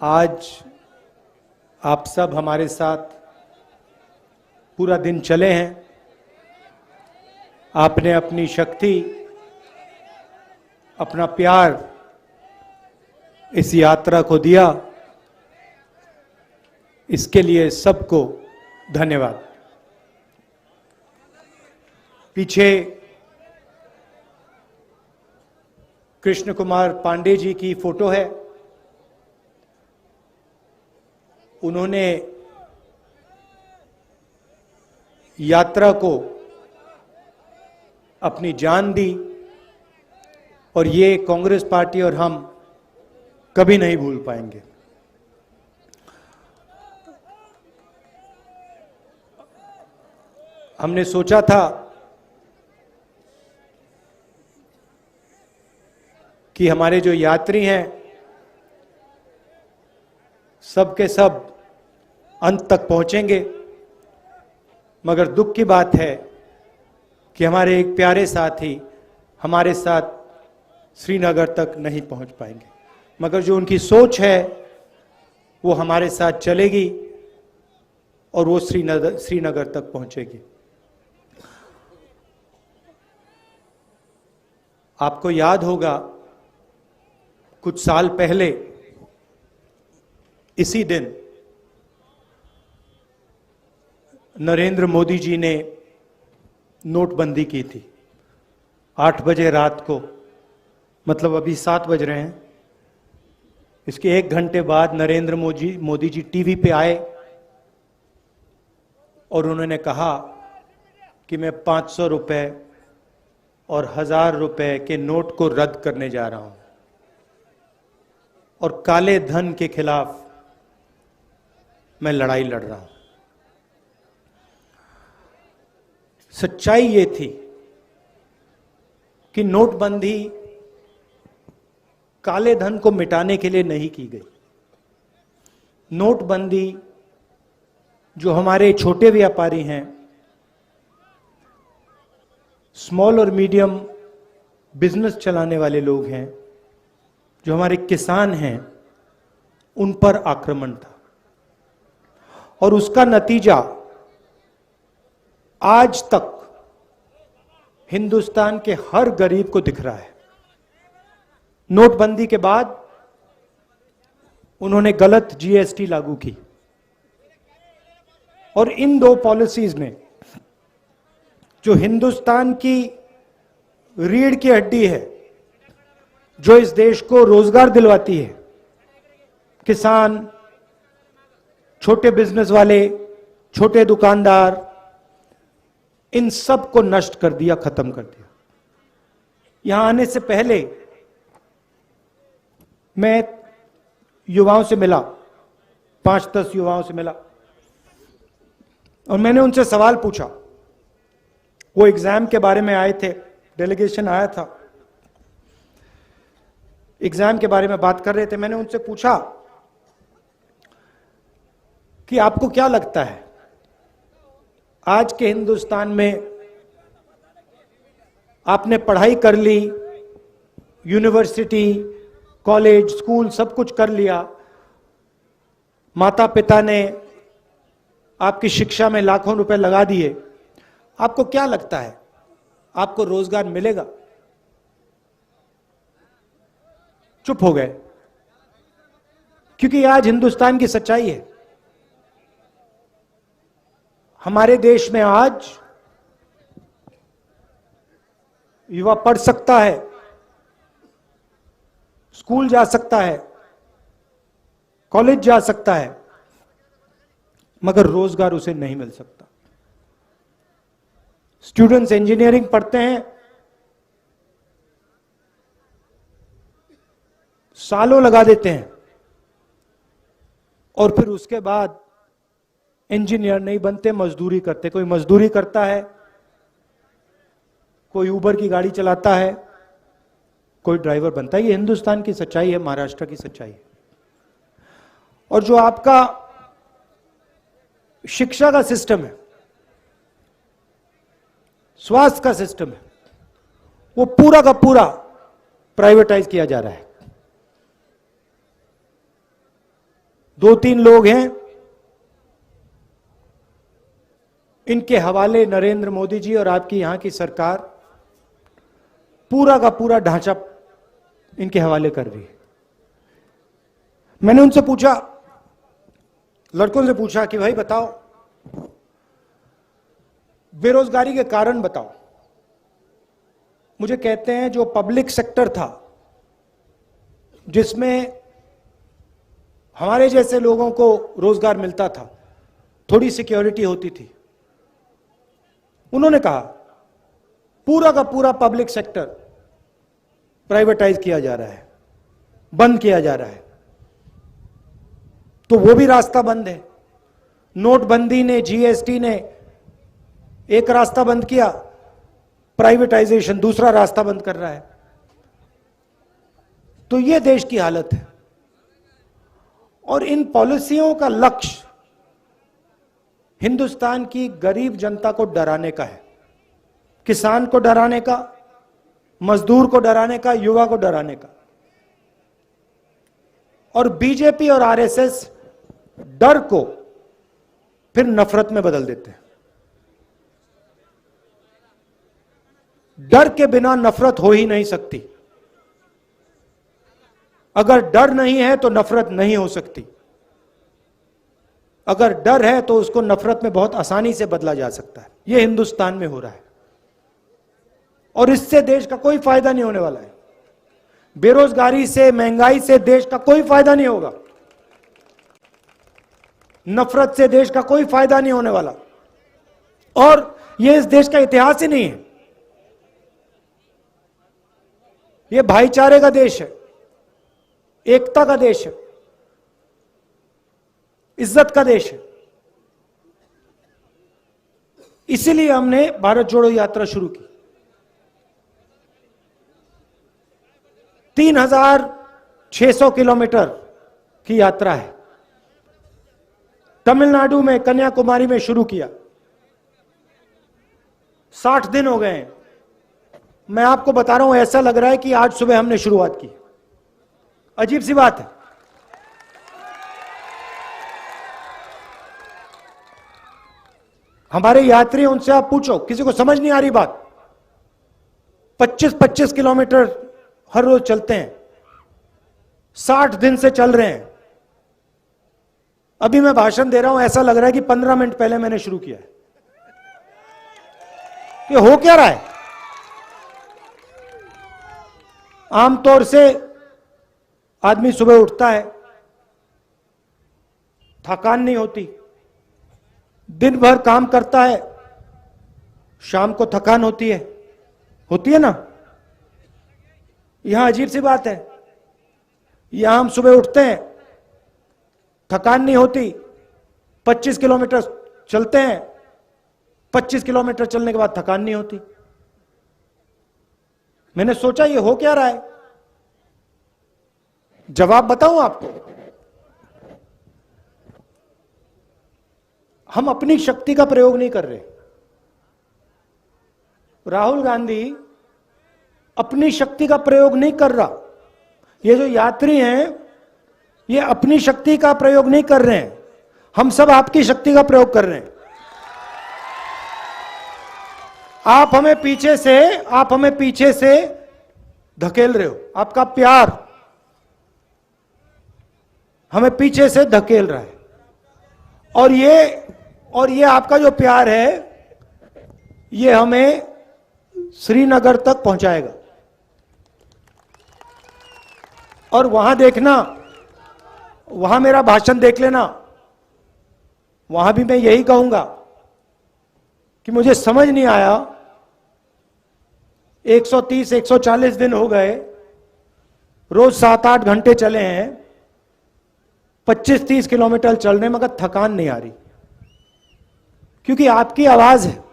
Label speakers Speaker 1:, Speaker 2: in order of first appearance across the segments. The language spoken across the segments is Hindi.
Speaker 1: आज आप सब हमारे साथ पूरा दिन चले हैं। आपने अपनी शक्ति, अपना प्यार इस यात्रा को दिया, इसके लिए सबको धन्यवाद। पीछे कृष्ण कुमार पांडे जी की फोटो है। उन्होंने यात्रा को अपनी जान दी और ये कांग्रेस पार्टी और हम कभी नहीं भूल पाएंगे। हमने सोचा था कि हमारे जो यात्री हैं सब के सब अंत तक पहुंचेंगे, मगर दुख की बात है कि हमारे एक प्यारे साथी हमारे साथ श्रीनगर तक नहीं पहुंच पाएंगे, मगर जो उनकी सोच है वो हमारे साथ चलेगी और वो श्रीनगर तक पहुंचेगी। आपको याद होगा कुछ साल पहले इसी दिन नरेंद्र मोदी जी ने नोटबंदी की थी। 8 बजे रात को, मतलब अभी 7 बज रहे हैं, इसके 1 घंटे बाद नरेंद्र मोदी जी टीवी पे आए और उन्होंने कहा कि मैं 500 रुपए और 1000 रुपए के नोट को रद्द करने जा रहा हूं और काले धन के खिलाफ मैं लड़ाई लड़ रहा हूं। सच्चाई ये थी कि नोटबंदी काले धन को मिटाने के लिए नहीं की गई। नोटबंदी जो हमारे छोटे व्यापारी हैं, स्मॉल और मीडियम बिजनेस चलाने वाले लोग हैं, जो हमारे किसान हैं, उन पर आक्रमण था और उसका नतीजा आज तक हिंदुस्तान के हर गरीब को दिख रहा है। नोटबंदी के बाद उन्होंने गलत जीएसटी लागू की और इन 2 पॉलिसीज ने, जो हिंदुस्तान की रीढ़ की हड्डी है, जो इस देश को रोजगार दिलवाती है, किसान, छोटे बिजनेस वाले, छोटे दुकानदार, इन सब को नष्ट कर दिया, खत्म कर दिया। यहां आने से पहले मैं युवाओं से मिला, 5-10 युवाओं से मिला और मैंने उनसे सवाल पूछा। वो एग्जाम के बारे में आए थे, डेलीगेशन आया था, एग्जाम के बारे में बात कर रहे थे। मैंने उनसे पूछा कि आपको क्या लगता है आज के हिंदुस्तान में, आपने पढ़ाई कर ली, यूनिवर्सिटी, कॉलेज, स्कूल सब कुछ कर लिया, माता पिता ने आपकी शिक्षा में लाखों रुपए लगा दिए, आपको क्या लगता है आपको रोजगार मिलेगा? चुप हो गए, क्योंकि आज हिंदुस्तान की सच्चाई है। हमारे देश में आज युवा पढ़ सकता है, स्कूल जा सकता है, कॉलेज जा सकता है, मगर रोजगार उसे नहीं मिल सकता। स्टूडेंट्स इंजीनियरिंग पढ़ते हैं, सालों लगा देते हैं और फिर उसके बाद इंजीनियर नहीं बनते, मजदूरी करते। कोई मजदूरी करता है, कोई उबर की गाड़ी चलाता है, कोई ड्राइवर बनता है। ये हिंदुस्तान की सच्चाई है, महाराष्ट्र की सच्चाई है। और जो आपका शिक्षा का सिस्टम है, स्वास्थ्य का सिस्टम है, वो पूरा का पूरा प्राइवेटाइज किया जा रहा है। दो तीन लोग हैं, इनके हवाले नरेंद्र मोदी जी और आपकी यहां की सरकार पूरा का पूरा ढांचा इनके हवाले कर रही है। मैंने उनसे पूछा, लड़कों से पूछा कि भाई बताओ, बेरोजगारी के कारण बताओ। मुझे कहते हैं जो पब्लिक सेक्टर था, जिसमें हमारे जैसे लोगों को रोजगार मिलता था, थोड़ी सिक्योरिटी होती थी, उन्होंने कहा पूरा का पूरा पब्लिक सेक्टर प्राइवेटाइज किया जा रहा है, बंद किया जा रहा है। तो वो भी रास्ता बंद है। नोटबंदी ने, जीएसटी ने एक रास्ता बंद किया, प्राइवेटाइजेशन दूसरा रास्ता बंद कर रहा है। तो ये देश की हालत है। और इन पॉलिसियों का लक्ष्य हिंदुस्तान की गरीब जनता को डराने का है, किसान को डराने का, मजदूर को डराने का, युवा को डराने का। और बीजेपी और आरएसएस डर को फिर नफरत में बदल देते हैं। डर के बिना नफरत हो ही नहीं सकती। अगर डर नहीं है तो नफरत नहीं हो सकती। अगर डर है तो उसको नफरत में बहुत आसानी से बदला जा सकता है। यह हिंदुस्तान में हो रहा है और इससे देश का कोई फायदा नहीं होने वाला है। बेरोजगारी से, महंगाई से देश का कोई फायदा नहीं होगा। नफरत से देश का कोई फायदा नहीं होने वाला। और यह इस देश का इतिहास ही नहीं है। यह भाईचारे का देश है, एकता का देश है, इज्जत का देश है। इसीलिए हमने भारत जोड़ो यात्रा शुरू की। 3600 किलोमीटर की यात्रा है। तमिलनाडु में, कन्याकुमारी में शुरू किया। 60 दिन हो गए हैं। मैं आपको बता रहा हूं, ऐसा लग रहा है कि आज सुबह हमने शुरुआत की। अजीब सी बात है। हमारे यात्री, उनसे आप पूछो, किसी को समझ नहीं आ रही बात। 25-25 किलोमीटर हर रोज चलते हैं। 60 दिन से चल रहे हैं। अभी मैं भाषण दे रहा हूं, ऐसा लग रहा है कि 15 मिनट पहले मैंने शुरू किया है। ये हो क्या रहा है? आमतौर से आदमी सुबह उठता है, थकान नहीं होती, दिन भर काम करता है, शाम को थकान होती है ना? यहां अजीब सी बात है। यहां हम सुबह उठते हैं, थकान नहीं होती, 25 किलोमीटर चलते हैं, 25 किलोमीटर चलने के बाद थकान नहीं होती। मैंने सोचा ये हो क्या रहा है? जवाब बताऊं आपको? हम अपनी शक्ति का प्रयोग नहीं कर रहे। राहुल गांधी अपनी शक्ति का प्रयोग नहीं कर रहा। ये जो यात्री हैं, ये अपनी शक्ति का प्रयोग नहीं कर रहे हैं। हम सब आपकी शक्ति का प्रयोग कर रहे हैं। आप हमें पीछे से धकेल रहे हो। आपका प्यार हमें पीछे से धकेल रहा है। और ये आपका जो प्यार है, ये हमें श्रीनगर तक पहुंचाएगा। और वहां देखना, वहां मेरा भाषण देख लेना। वहां भी मैं यही कहूंगा कि मुझे समझ नहीं आया, 130-140 दिन हो गए, रोज 7-8 घंटे चले हैं, 25-30 किलोमीटर चल रहे, मगर थकान नहीं आ रही। क्योंकि आपकी आवाज है,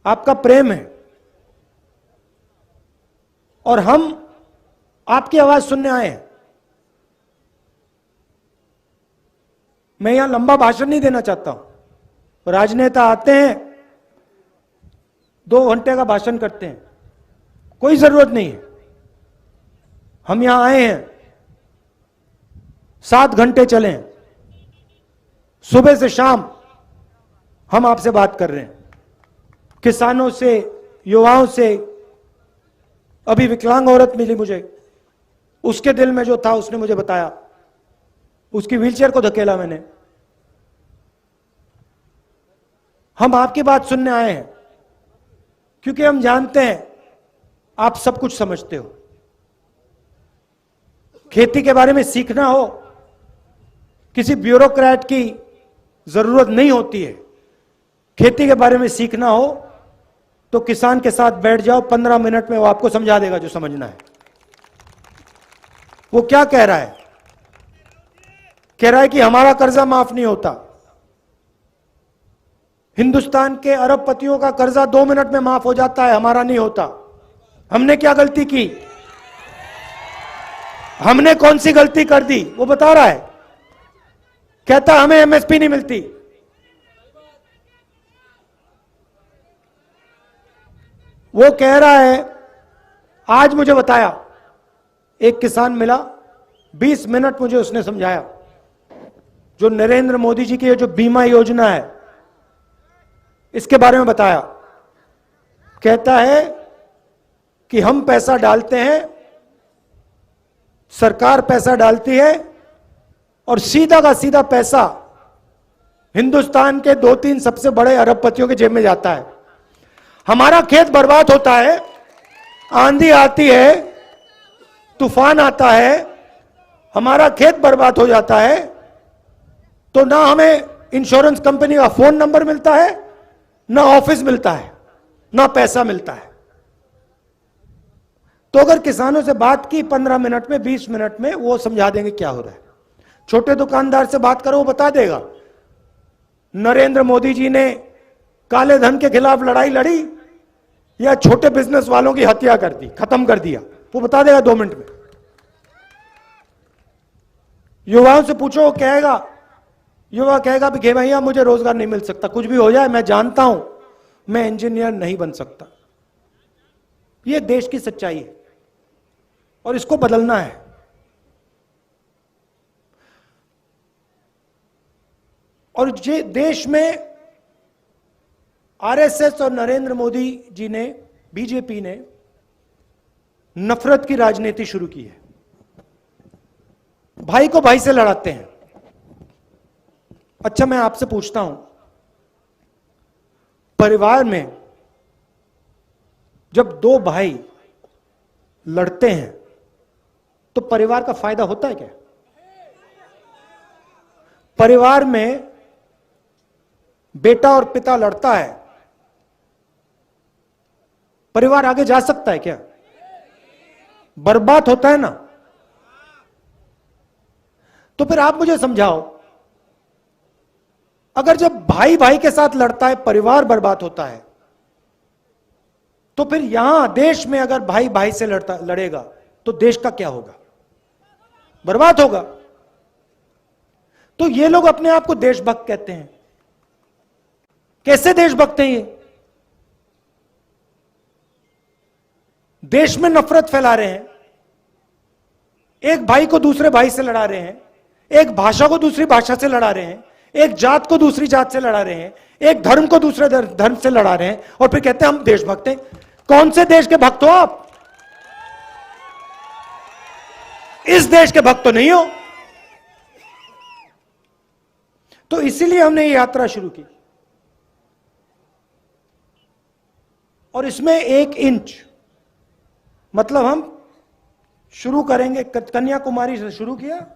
Speaker 1: आपका प्रेम है, और हम आपकी आवाज सुनने आए हैं। मैं यहां लंबा भाषण नहीं देना चाहता हूं। राजनेता आते हैं, 2 घंटे का भाषण करते हैं, कोई जरूरत नहीं है। हम यहां आए हैं 7 घंटे चलें, सुबह से शाम हम आपसे बात कर रहे हैं, किसानों से, युवाओं से। अभी विकलांग औरत मिली मुझे, उसके दिल में जो था उसने मुझे बताया, उसकी व्हीलचेयर को धकेला मैंने। हम आपकी बात सुनने आए हैं क्योंकि हम जानते हैं आप सब कुछ समझते हो। खेती के बारे में सीखना हो, किसी ब्यूरोक्रेट की जरूरत नहीं होती है। खेती के बारे में सीखना हो तो किसान के साथ बैठ जाओ, 15 मिनट में वो आपको समझा देगा जो समझना है। वो क्या कह रहा है? कह रहा है कि हमारा कर्जा माफ नहीं होता। हिंदुस्तान के अरबपतियों का कर्जा 2 मिनट में माफ हो जाता है, हमारा नहीं होता। हमने क्या गलती की? हमने कौन सी गलती कर दी? वो बता रहा है, कहता हमें एमएसपी नहीं मिलती। वो कह रहा है, आज मुझे बताया, एक किसान मिला, 20 मिनट मुझे उसने समझाया, जो नरेंद्र मोदी जी की ये जो बीमा योजना है इसके बारे में बताया। कहता है कि हम पैसा डालते हैं, सरकार पैसा डालती है और सीधा का सीधा पैसा हिंदुस्तान के 2-3 सबसे बड़े अरबपतियों के जेब में जाता है। हमारा खेत बर्बाद होता है, आंधी आती है, तूफान आता है, हमारा खेत बर्बाद हो जाता है, तो ना हमें इंश्योरेंस कंपनी का फोन नंबर मिलता है, ना ऑफिस मिलता है, ना पैसा मिलता है। तो अगर किसानों से बात की 15 मिनट में, 20 मिनट में, वो समझा देंगे क्या हो रहा है। छोटे दुकानदार से बात करो, वो बता देगा नरेंद्र मोदी जी ने काले धन के खिलाफ लड़ाई लड़ी या छोटे बिजनेस वालों की हत्या कर दी, खत्म कर दिया। वो बता देगा 2 मिनट में। युवाओं से पूछो, वो कहेगा, युवा कहेगा कि भैया मुझे रोजगार नहीं मिल सकता, कुछ भी हो जाए, मैं जानता हूं मैं इंजीनियर नहीं बन सकता। यह देश की सच्चाई है और इसको बदलना है। और ये देश में आरएसएस और नरेंद्र मोदी जी ने, बीजेपी ने नफरत की राजनीति शुरू की है। भाई को भाई से लड़ाते हैं। अच्छा, मैं आपसे पूछता हूं, परिवार में जब 2 भाई लड़ते हैं तो परिवार का फायदा होता है क्या? परिवार में बेटा और पिता लड़ता है, परिवार आगे जा सकता है क्या? बर्बाद होता है ना। तो फिर आप मुझे समझाओ, अगर जब भाई भाई के साथ लड़ता है परिवार बर्बाद होता है, तो फिर यहां देश में अगर भाई भाई से लड़ेगा तो देश का क्या होगा? बर्बाद होगा। तो ये लोग अपने आप को देशभक्त कहते हैं। कैसे देशभक्त हैं ये? देश में नफरत फैला रहे हैं, एक भाई को दूसरे भाई से लड़ा रहे हैं, एक भाषा को दूसरी भाषा से लड़ा रहे हैं, एक जात को दूसरी जात से लड़ा रहे हैं, एक धर्म को दूसरे धर्म से लड़ा रहे हैं, और फिर कहते हैं हम देशभक्त हैं। कौन से देश के भक्त हो आप? इस देश के भक्त तो नहीं हो। तो इसीलिए हमने ये यात्रा शुरू की, और इसमें 1 इंच, मतलब हम शुरू करेंगे, कन्याकुमारी से शुरू किया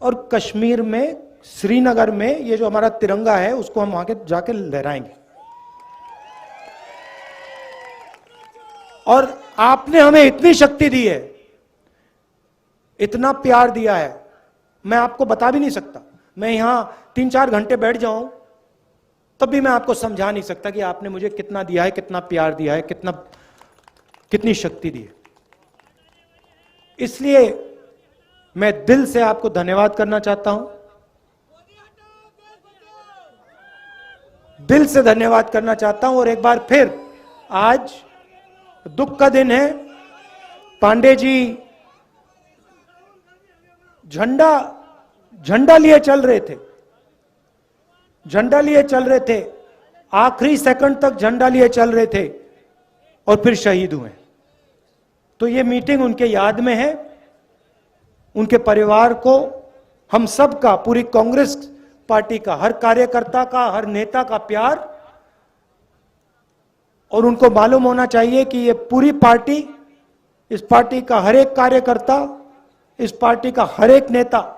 Speaker 1: और कश्मीर में, श्रीनगर में ये जो हमारा तिरंगा है उसको हम वहां के जाके लहराएंगे। और आपने हमें इतनी शक्ति दी है, इतना प्यार दिया है, मैं आपको बता भी नहीं सकता। मैं यहां 3-4 घंटे बैठ जाऊं तब भी मैं आपको समझा नहीं सकता कि आपने मुझे कितना दिया है, कितना प्यार दिया है, कितनी शक्ति दी है। इसलिए मैं दिल से आपको धन्यवाद करना चाहता हूं, दिल से धन्यवाद करना चाहता हूं। और एक बार फिर आज दुख का दिन है। पांडे जी झंडा झंडा लिए चल रहे थे, झंडा लिए चल रहे थे, आखिरी सेकंड तक झंडा लिए चल रहे थे और फिर शहीद हुए। तो ये मीटिंग उनके याद में है। उनके परिवार को, हम सब का, पूरी कांग्रेस पार्टी का, हर कार्यकर्ता का, हर नेता का प्यार, और उनको मालूम होना चाहिए कि ये पूरी पार्टी, इस पार्टी का हर एक कार्यकर्ता, इस पार्टी का हर एक नेता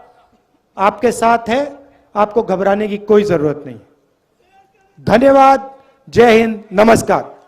Speaker 1: आपके साथ है। आपको घबराने की कोई जरूरत नहीं। धन्यवाद। जय हिंद। नमस्कार।